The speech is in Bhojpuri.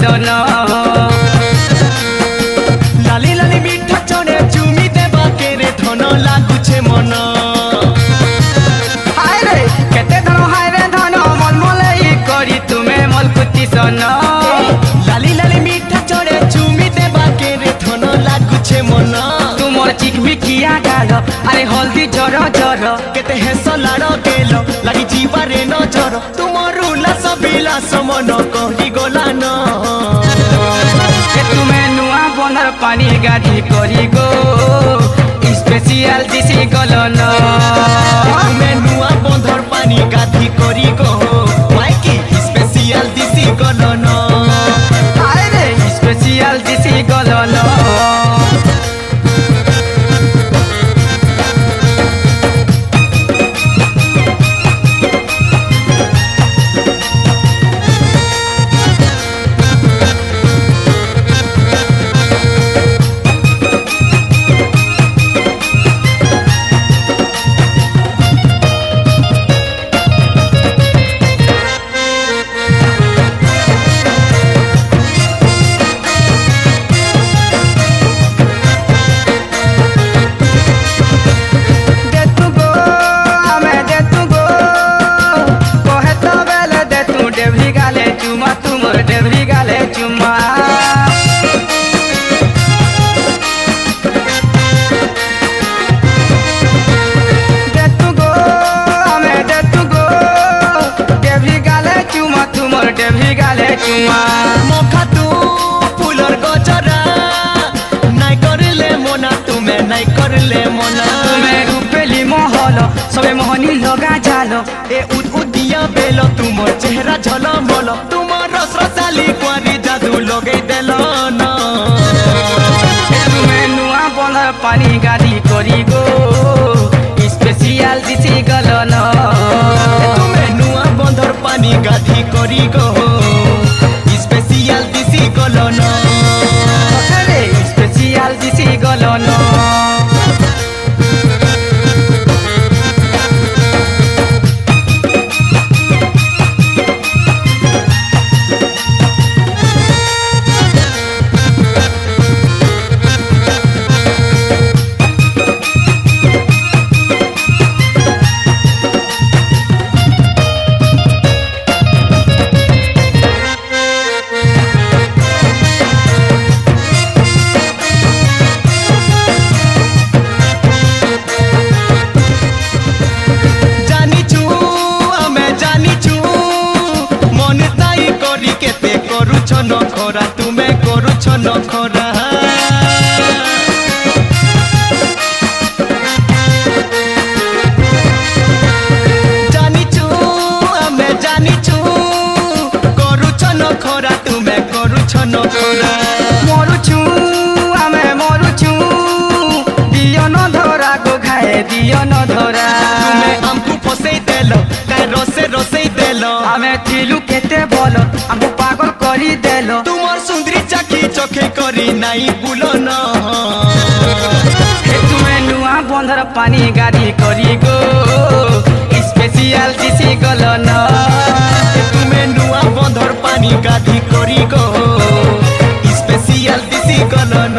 बदन लाली लाली मीठा चढ़े चुमी देवा के रे धन लागुछे मन हाय रे केते धन हाय रे धन मलमलई करी तुमे मलकुती सन लाली लाली मीठा चढ़े चुमी देवा के रे धन लागुछे मन तुमर चिकमी किया गाल अरे हल्दी जर जर केते हेस लाड़ गेल लगी जीवारे नजर तुमर उल्लास विलास मन कही गला न तुमे नुआ बंदर पानी गाधी करी गो स्पेशल दिसी गलन तुमे नुआ बंधर पानी गाधी करी गो माइकी स्पेशल दिसी गलन हाय रे स्पेशल दिसी गलन डेवरी गाले चुमा दे तू गो हमें दे तू गो डेवरी गाले चुमा तुमर डेवरी गाले चुमा मखा तू फुलर गजरा नाइ करले मना तुमे नाइ करले मना तुमे रूपेली महल सबे मोहनी लगा जालो ए उद उदिया बेल तुमर चेहरा झलमल तुमर रस रसाली क्वारी जादू लगे देल न तुमे नुआ बंदर पानी गाड़ी करी गो स्पेशल दिसी गलन तुमे नुआ बंधर पानी गाधी करी गो स्पेशल दिसी गलन स्पेशल दिसी गलन नखरा तुमे करुछ नखरा जानिछु आमे जानिछु करुछ नखरा तुमे करुछ नखरा मरुछु आमे मरुछु दियो न धरा गो खाए दियो न धरा तुमे हमकु फसै देलो काय रसे रसै देलो आमे थिलु केते बोल हमकु पागल करी देलो तुमर सुंदरी चाकी चोखे करी नाई बुलो न तुमे नुआ बंदर पानी गाड़ी करी गो स्पेशल दिसी गलन तुमे नुआ बंदर पानी गाधी करी गो स्पेशल दिसी गलन।